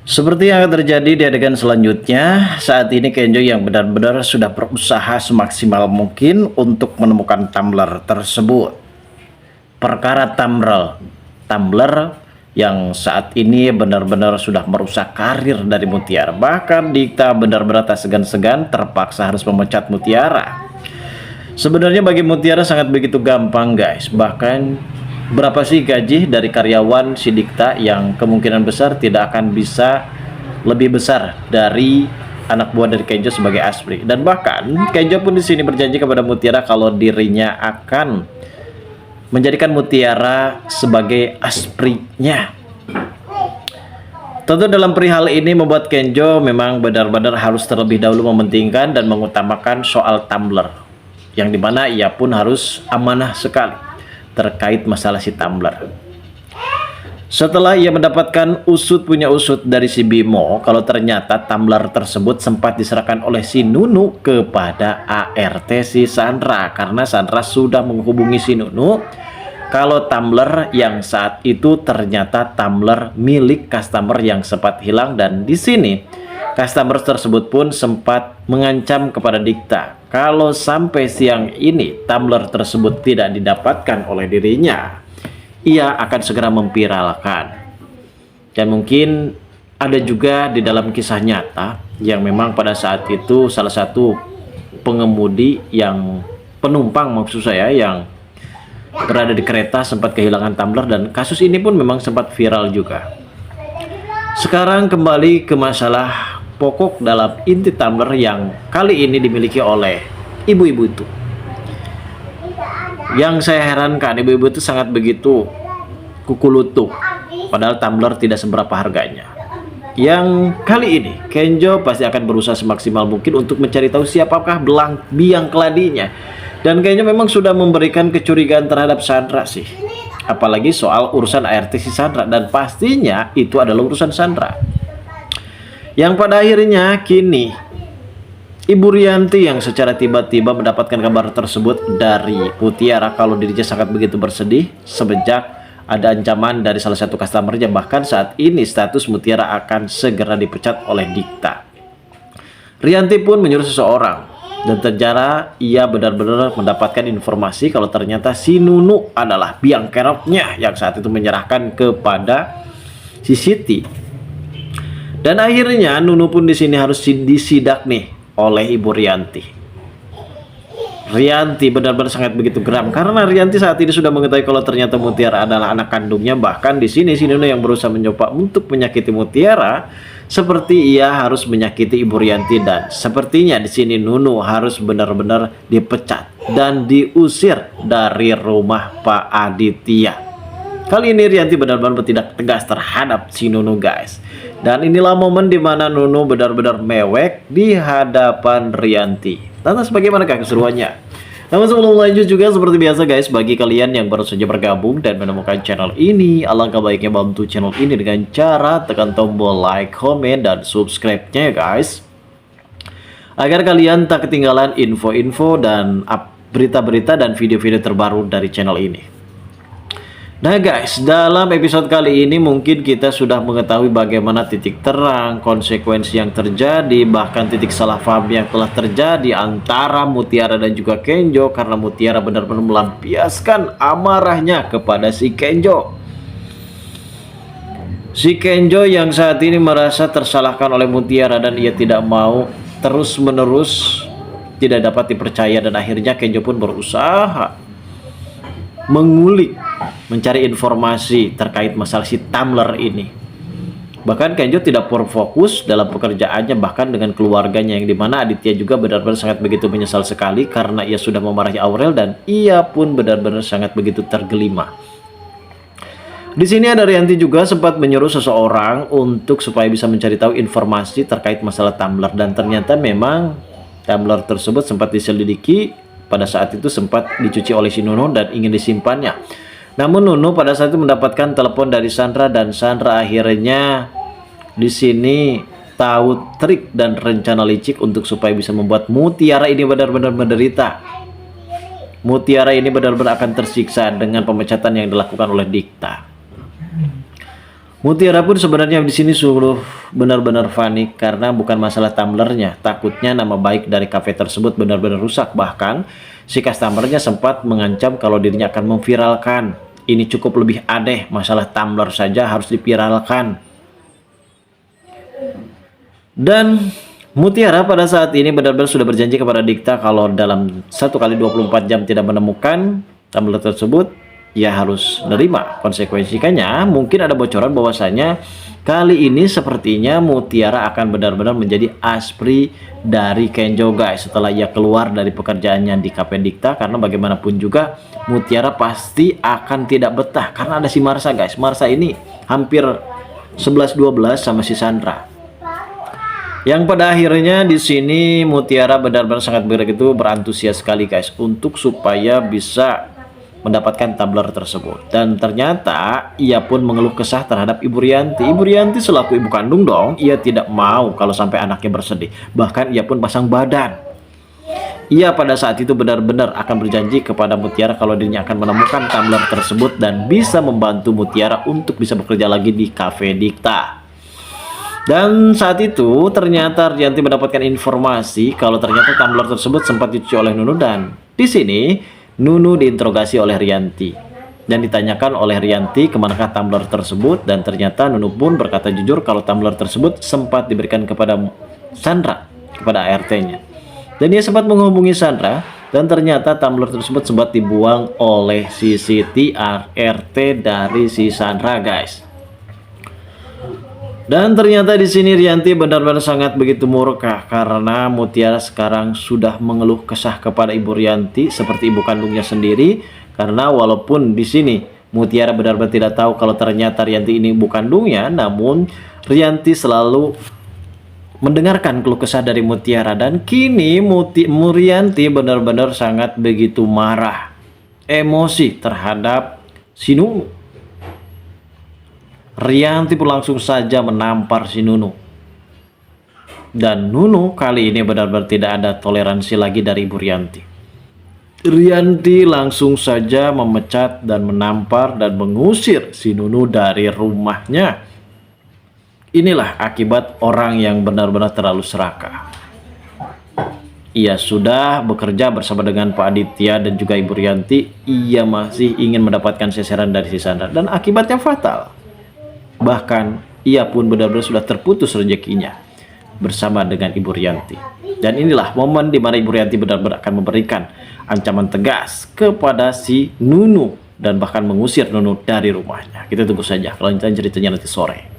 Seperti yang akan terjadi di adegan selanjutnya, saat ini Kenjo yang benar-benar sudah berusaha semaksimal mungkin untuk menemukan tumbler tersebut. Perkara tumbler yang saat ini benar-benar sudah merusak karir dari Mutiara. Bahkan Dikta benar-benar tak segan-segan terpaksa harus memecat Mutiara. Sebenarnya bagi Mutiara sangat begitu gampang guys. Bahkan berapa sih gaji dari karyawan si Dikta yang kemungkinan besar tidak akan bisa lebih besar dari anak buah dari Kenjo sebagai Aspri. Dan bahkan Kenjo pun di sini berjanji kepada Mutiara kalau dirinya akan menjadikan Mutiara sebagai Asprinya. Tentu dalam perihal ini membuat Kenjo memang benar-benar harus terlebih dahulu mementingkan dan mengutamakan soal tumbler, yang dimana ia pun harus amanah sekali terkait masalah si tumbler. Setelah ia mendapatkan punya usut dari si Bimo kalau ternyata tumbler tersebut sempat diserahkan oleh si Nunu kepada ART si Sandra, karena Sandra sudah menghubungi si Nunu kalau tumbler yang saat itu ternyata tumbler milik customer yang sempat hilang. Dan di sini customer tersebut pun sempat mengancam kepada Dikta kalau sampai siang ini tumbler tersebut tidak didapatkan oleh dirinya, ia akan segera memviralkan. Dan mungkin ada juga di dalam kisah nyata yang memang pada saat itu salah satu pengemudi yang penumpang maksud saya yang berada di kereta sempat kehilangan tumbler, dan kasus ini pun memang sempat viral juga. Sekarang kembali ke masalah pokok dalam inti tumbler yang kali ini dimiliki oleh ibu-ibu itu. Yang saya herankan, ibu-ibu itu sangat begitu kuku lutuk, padahal tumbler tidak seberapa harganya. Yang kali ini Kenjo pasti akan berusaha semaksimal mungkin untuk mencari tahu siapakah biang keladinya. Dan kayaknya memang sudah memberikan kecurigaan terhadap Sandra sih, apalagi soal urusan ART si Sandra, dan pastinya itu adalah urusan Sandra. Yang pada akhirnya kini Ibu Rianti yang secara tiba-tiba mendapatkan kabar tersebut dari Mutiara kalau dirinya sangat begitu bersedih semenjak ada ancaman dari salah satu customernya. Bahkan saat ini status Mutiara akan segera dipecat oleh Dikta. Rianti pun menyuruh seseorang, dan ternyata ia benar-benar mendapatkan informasi kalau ternyata si Nunu adalah biang keroknya yang saat itu menyerahkan kepada si Siti. Dan akhirnya Nunu pun di sini harus disidak nih oleh Ibu Rianti. Rianti benar-benar sangat begitu geram karena Rianti saat ini sudah mengetahui kalau ternyata Mutiara adalah anak kandungnya. Bahkan di sini si Nunu yang berusaha mencoba untuk menyakiti Mutiara, seperti ia harus menyakiti Ibu Rianti. Dan sepertinya di sini Nunu harus benar-benar dipecat dan diusir dari rumah Pak Aditya. Kali ini Rianti benar-benar bertindak tegas terhadap si Nunu guys. Dan inilah momen dimana Nunu benar-benar mewek di hadapan Rianti. Lantas bagaimanakah keseruannya? Namun sebelum lanjut juga seperti biasa guys, bagi kalian yang baru saja bergabung dan menemukan channel ini, alangkah baiknya bantu channel ini dengan cara tekan tombol like, komen, dan subscribe-nya ya guys, agar kalian tak ketinggalan info-info dan berita-berita dan video-video terbaru dari channel ini. Nah guys, dalam episode kali ini mungkin kita sudah mengetahui bagaimana titik terang, konsekuensi yang terjadi, bahkan titik salah paham yang telah terjadi antara Mutiara dan juga Kenjo, karena Mutiara benar-benar melampiaskan amarahnya kepada si Kenjo. Si Kenjo yang saat ini merasa tersalahkan oleh Mutiara dan ia tidak mau terus-menerus tidak dapat dipercaya, dan akhirnya Kenjo pun berusaha mengulik, mencari informasi terkait masalah si tumbler ini. Bahkan Kenjo tidak fokus dalam pekerjaannya, bahkan dengan keluarganya, yang dimana Aditya juga benar-benar sangat begitu menyesal sekali karena ia sudah memarahi Aurel dan ia pun benar-benar sangat begitu tergelima. Di sini ada Rianti juga sempat menyuruh seseorang untuk supaya bisa mencari tahu informasi terkait masalah tumbler, dan ternyata memang tumbler tersebut sempat diselidiki. Pada saat itu sempat dicuci oleh si Nunu dan ingin disimpannya. Namun Nunu pada saat itu mendapatkan telepon dari Sandra, dan Sandra akhirnya di sini tahu trik dan rencana licik untuk supaya bisa membuat Mutiara ini benar-benar menderita. Mutiara ini benar-benar akan tersiksa dengan pemecatan yang dilakukan oleh Dikta. Mutiara pun sebenarnya di sini suruh benar-benar panik karena bukan masalah tumblernya. Takutnya nama baik dari kafe tersebut benar-benar rusak. Bahkan si customernya sempat mengancam kalau dirinya akan memviralkan. Ini cukup lebih aneh, masalah tumbler saja harus diviralkan. Dan Mutiara pada saat ini benar-benar sudah berjanji kepada Dikta kalau dalam 1 kali 24 jam tidak menemukan tumbler tersebut, ya harus menerima konsekuensinya. Mungkin ada bocoran bahwasanya kali ini sepertinya Mutiara akan benar-benar menjadi aspri dari Kenjo guys, setelah ia keluar dari pekerjaannya di Cafe Dikta. Karena bagaimanapun juga Mutiara pasti akan tidak betah karena ada si Marsha guys. Marsha ini hampir 11-12 sama si Sandra. Yang pada akhirnya di sini Mutiara benar-benar sangat begitu berantusias sekali guys untuk supaya bisa mendapatkan tumbler tersebut. Dan ternyata ia pun mengeluh kesah terhadap Ibu Rianti. Ibu Rianti selaku ibu kandung dong, ia tidak mau kalau sampai anaknya bersedih. Bahkan ia pun pasang badan. Ia pada saat itu benar-benar akan berjanji kepada Mutiara kalau dirinya akan menemukan tumbler tersebut dan bisa membantu Mutiara untuk bisa bekerja lagi di Cafe Dikta. Dan saat itu ternyata Rianti mendapatkan informasi kalau ternyata tumbler tersebut sempat dicuci oleh Nunu, dan di sini Nunu diinterogasi oleh Rianti dan ditanyakan oleh Rianti kemanakah tumbler tersebut, dan ternyata Nunu pun berkata jujur kalau tumbler tersebut sempat diberikan kepada Sandra, kepada ART-nya, dan dia sempat menghubungi Sandra dan ternyata tumbler tersebut sempat dibuang oleh si Siti ART dari si Sandra guys. Dan ternyata di sini Rianti benar-benar sangat begitu murka karena Mutiara sekarang sudah mengeluh kesah kepada Ibu Rianti seperti ibu kandungnya sendiri. Karena walaupun di sini Mutiara benar-benar tidak tahu kalau ternyata Rianti ini ibu kandungnya, namun Rianti selalu mendengarkan keluh kesah dari Mutiara, dan kini Rianti benar-benar sangat begitu marah, emosi terhadap si Nunu. Rianti pun langsung saja menampar si Nunu. Dan Nunu kali ini benar-benar tidak ada toleransi lagi dari Ibu Rianti. Rianti langsung saja memecat dan menampar dan mengusir si Nunu dari rumahnya. Inilah akibat orang yang benar-benar terlalu serakah. Ia sudah bekerja bersama dengan Pak Aditya dan juga Ibu Rianti. Ia masih ingin mendapatkan seseran dari si Sandra, dan akibatnya fatal. Bahkan ia pun benar-benar sudah terputus rezekinya bersama dengan Ibu Rianti. Dan inilah momen di mana Ibu Rianti benar-benar akan memberikan ancaman tegas kepada si Nunu dan bahkan mengusir Nunu dari rumahnya. Kita tunggu saja kelanjutan ceritanya nanti sore.